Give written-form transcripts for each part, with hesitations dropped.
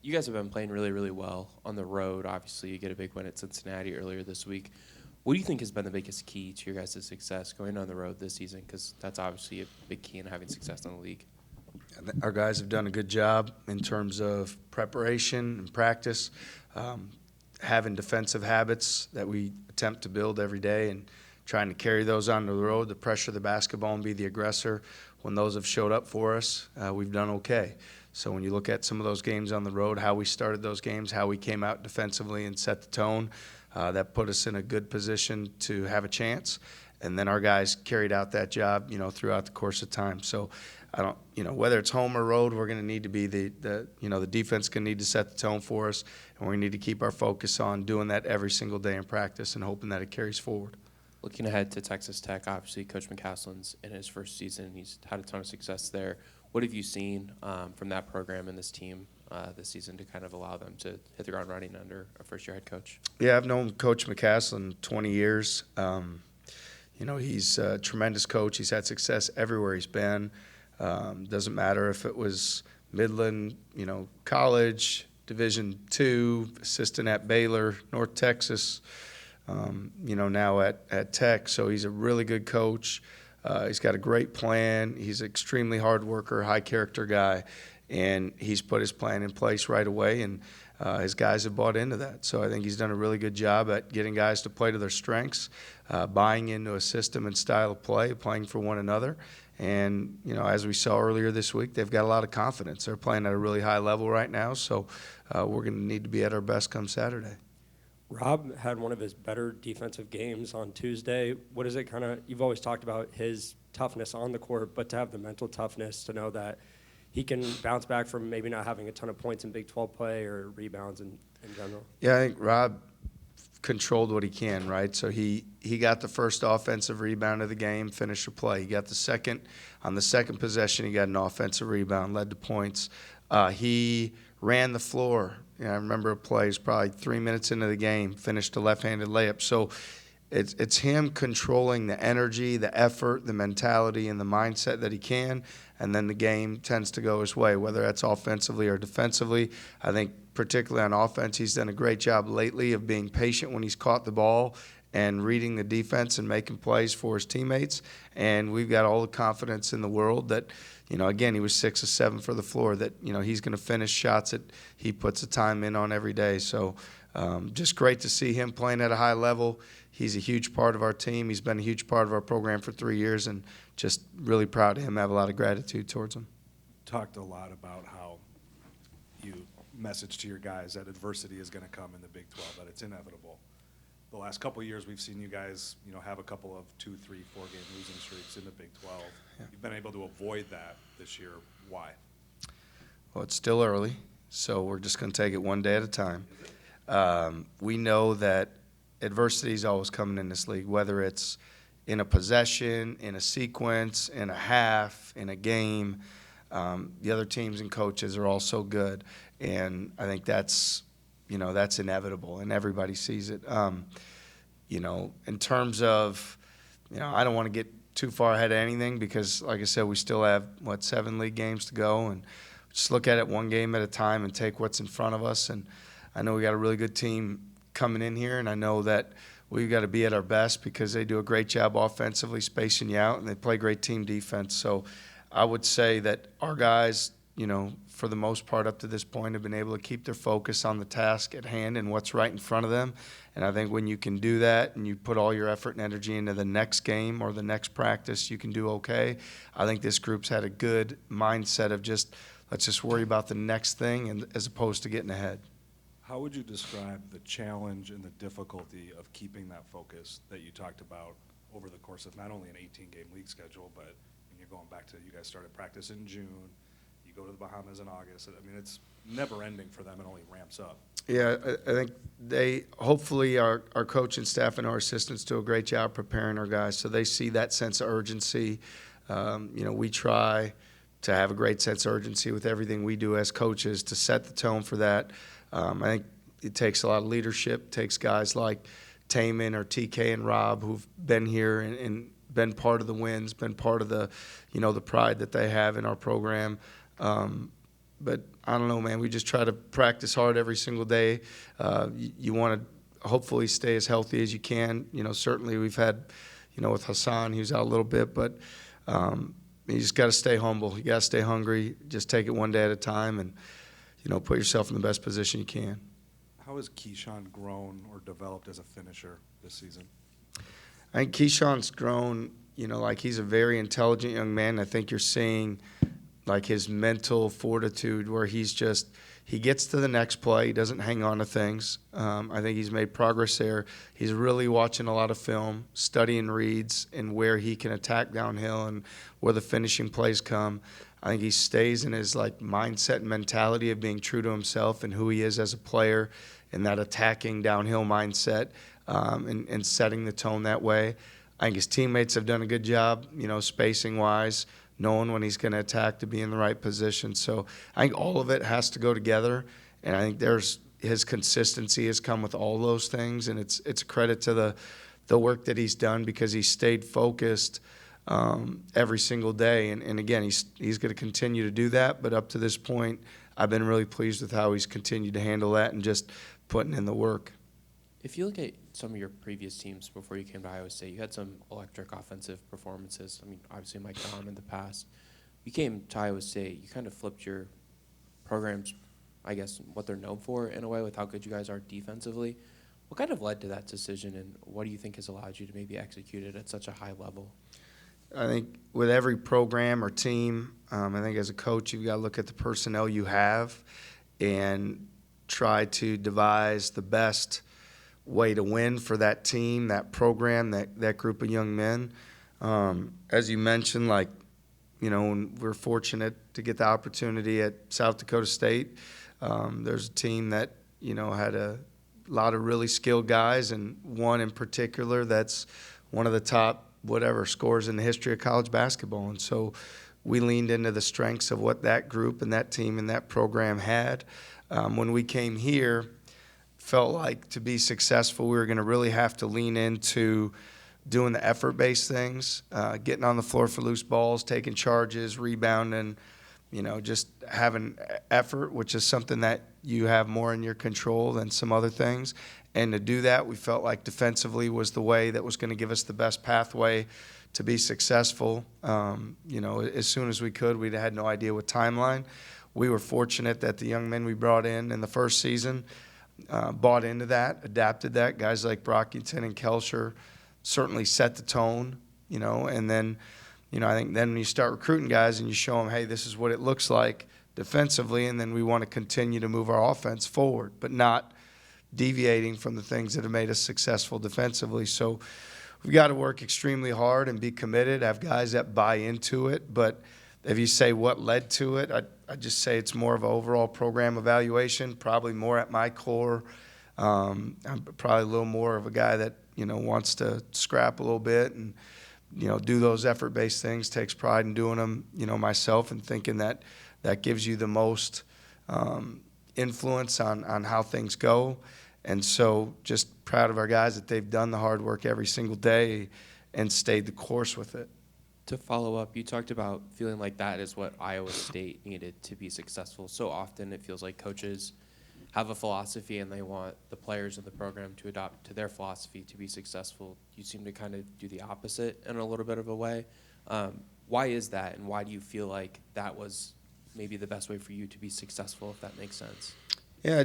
You guys have been playing really, really well on the road. Obviously, you get a big win at Cincinnati earlier this week. What do you think has been the biggest key to your guys' success going on the road this season? Because that's obviously a big key in having success in the league. Our guys have done a good job in terms of preparation and practice, having defensive habits that we attempt to build every day and trying to carry those on the road, to pressure the basketball and be the aggressor. When those have showed up for us, we've done okay. So when you look at some of those games on the road, how we started those games, how we came out defensively and set the tone, that put us in a good position to have a chance. And then our guys carried out that job, throughout the course of time. So I don't, whether it's home or road, we're going to need to be the defense going to need to set the tone for us, and we need to keep our focus on doing that every single day in practice and hoping that it carries forward. Looking ahead to Texas Tech, obviously Coach McCaslin's in his first season. He's had a ton of success there. What have you seen from that program and this team this season to kind of allow them to hit the ground running under a first-year head coach? Yeah, I've known Coach McCaslin 20 years. He's a tremendous coach. He's had success everywhere he's been. Doesn't matter if it was Midland, college, Division II, assistant at Baylor, North Texas, now at Tech. So he's a really good coach. He's got a great plan. He's an extremely hard worker, high character guy, and he's put his plan in place right away, and his guys have bought into that. So I think he's done a really good job at getting guys to play to their strengths, buying into a system and style of play, playing for one another. And, as we saw earlier this week, they've got a lot of confidence. They're playing at a really high level right now, so we're going to need to be at our best come Saturday. Rob had one of his better defensive games on Tuesday. What is it you've always talked about his toughness on the court, but to have the mental toughness to know that he can bounce back from maybe not having a ton of points in Big 12 play or rebounds in general? Yeah, I think Rob controlled what he can, right? So he got the first offensive rebound of the game, finished the play. He got on the second possession, he got an offensive rebound, led to points. He ran the floor. I remember a play, it was probably 3 minutes into the game, finished a left-handed layup. So it's him controlling the energy, the effort, the mentality, and the mindset that he can, and then the game tends to go his way, whether that's offensively or defensively. I think particularly on offense, he's done a great job lately of being patient when he's caught the ball and reading the defense and making plays for his teammates. And we've got all the confidence in the world that, again, he was 6 of 7 for the floor, that, he's going to finish shots that he puts the time in on every day. So just great to see him playing at a high level. He's a huge part of our team. He's been a huge part of our program for 3 years, and just really proud of him. I have a lot of gratitude towards him. Talked a lot about how you message to your guys that adversity is going to come in the Big 12, that it's inevitable. The last couple of years, we've seen you guys, have a couple of 2, 3, 4-game losing streaks in the Big 12. Yeah. You've been able to avoid that this year. Why? Well, it's still early, so we're just going to take it one day at a time. We know that adversity is always coming in this league, whether it's in a possession, in a sequence, in a half, in a game. The other teams and coaches are all so good, and I think that's inevitable, and everybody sees it. In terms of, I don't want to get too far ahead of anything because, like I said, we still have, 7 league games to go, and just look at it one game at a time and take what's in front of us. And I know we got a really good team coming in here, and I know that we've got to be at our best because they do a great job offensively spacing you out, and they play great team defense. So I would say that our guys, for the most part up to this point, have been able to keep their focus on the task at hand and what's right in front of them. And I think when you can do that and you put all your effort and energy into the next game or the next practice, you can do okay. I think this group's had a good mindset of let's just worry about the next thing and as opposed to getting ahead. How would you describe the challenge and the difficulty of keeping that focus that you talked about over the course of not only an 18-game league schedule, but when you're going back to, you guys started practice in June, you go to the Bahamas in August. I mean, it's never ending for them. It only ramps up. Yeah, I think hopefully our coach and staff and our assistants do a great job preparing our guys so they see that sense of urgency. We try to have a great sense of urgency with everything we do as coaches to set the tone for that. I think it takes a lot of leadership. It takes guys like Taman or TK and Rob who've been here and been part of the wins, been part of the, the pride that they have in our program. but I don't know, man. We just try to practice hard every single day. You want to hopefully stay as healthy as you can. Certainly we've had, with Hassan, he was out a little bit, but you just got to stay humble. You got to stay hungry. Just take it one day at a time and, put yourself in the best position you can. How has Keyshawn grown or developed as a finisher this season? I think Keyshawn's grown, like he's a very intelligent young man. I think you're seeing like his mental fortitude where he gets to the next play. He doesn't hang on to things. I think he's made progress there. He's really watching a lot of film, studying reads and where he can attack downhill and where the finishing plays come. I think he stays in his like mindset and mentality of being true to himself and who he is as a player and that attacking downhill mindset and setting the tone that way. I think his teammates have done a good job, spacing-wise, knowing when he's going to attack to be in the right position. So I think all of it has to go together, and I think his consistency has come with all those things, and it's a credit to the work that he's done because he stayed focused every single day. And again, he's going to continue to do that, but up to this point, I've been really pleased with how he's continued to handle that and just putting in the work. If you look at some of your previous teams before you came to Iowa State, you had some electric offensive performances. I mean, obviously Mike Dahm in the past. You came to Iowa State, you kind of flipped your programs, I guess, what they're known for in a way with how good you guys are defensively. What kind of led to that decision, and what do you think has allowed you to maybe execute it at such a high level? I think with every program or team, I think as a coach, you've got to look at the personnel you have and try to devise the best way to win for that team, that program, that group of young men. As you mentioned, when we're fortunate to get the opportunity at South Dakota State, there's a team that, had a lot of really skilled guys, and one in particular that's one of the top scores in the history of college basketball. And so we leaned into the strengths of what that group and that team and that program had. When we came here, felt like to be successful, we were going to really have to lean into doing the effort-based things, getting on the floor for loose balls, taking charges, rebounding, just having effort, which is something that you have more in your control than some other things. And to do that, we felt like defensively was the way that was going to give us the best pathway to be successful. As soon as we could, we had no idea what timeline. We were fortunate that the young men we brought in the first season bought into that, adapted that. Guys like Brockington and Kelsher certainly set the tone, and then, I think then when you start recruiting guys and you show them, hey, this is what it looks like defensively, and then we want to continue to move our offense forward, but not deviating from the things that have made us successful defensively. So we've got to work extremely hard and be committed, have guys that buy into it. But if you say what led to it, I'd just say it's more of an overall program evaluation, probably more at my core. I'm probably a little more of a guy that, wants to scrap a little bit and, do those effort-based things, takes pride in doing them, myself, and thinking that gives you the most influence on how things go. And so just proud of our guys that they've done the hard work every single day and stayed the course with it. To follow up, you talked about feeling like that is what Iowa State needed to be successful. So often it feels like coaches have a philosophy and they want the players in the program to adopt to their philosophy to be successful. You seem to kind of do the opposite in a little bit of a way. Why is that, and why do you feel like that was maybe the best way for you to be successful, if that makes sense? Yeah,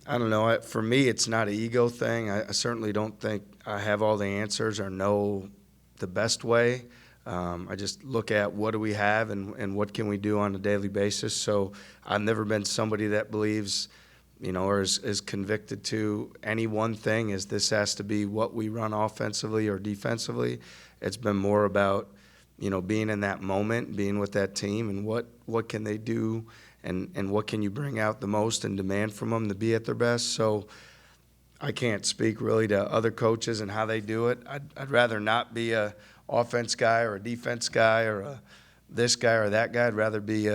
I don't know. For me, it's not an ego thing. I certainly don't think I have all the answers or know the best way. I just look at what do we have and what can we do on a daily basis. So I've never been somebody that believes, or is convicted to any one thing as this has to be what we run offensively or defensively. It's been more about, being in that moment, being with that team, and what can they do and what can you bring out the most and demand from them to be at their best. So I can't speak really to other coaches and how they do it. I'd rather not be a offense guy or a defense guy or this guy or that guy. I'd rather be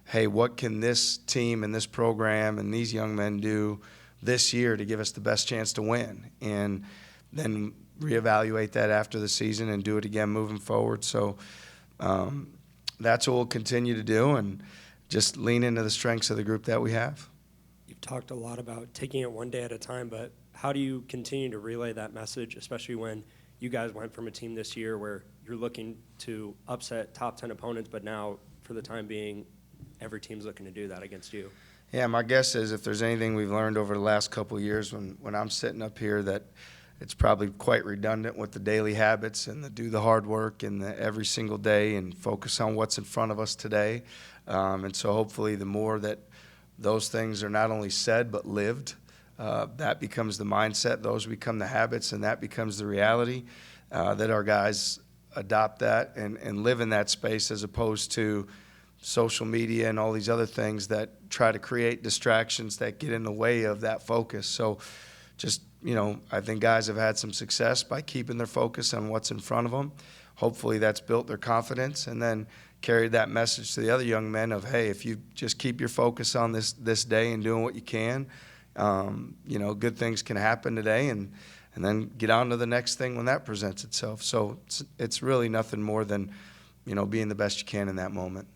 hey, what can this team and this program and these young men do this year to give us the best chance to win? And then reevaluate that after the season and do it again moving forward. So that's what we'll continue to do. And just lean into the strengths of the group that we have. You've talked a lot about taking it one day at a time, but how do you continue to relay that message, especially when you guys went from a team this year where you're looking to upset top 10 opponents, but now, for the time being, every team's looking to do that against you? Yeah, my guess is if there's anything we've learned over the last couple of years when I'm sitting up here, that it's probably quite redundant with the daily habits and do the hard work and the every single day and focus on what's in front of us today. And so hopefully the more that those things are not only said but lived, that becomes the mindset, those become the habits, and that becomes the reality, that our guys adopt that and live in that space, as opposed to social media and all these other things that try to create distractions that get in the way of that focus. So just, I think guys have had some success by keeping their focus on what's in front of them. Hopefully that's built their confidence, and then carried that message to the other young men of, hey, if you just keep your focus on this day and doing what you can, good things can happen today, and then get on to the next thing when that presents itself. So it's really nothing more than, being the best you can in that moment.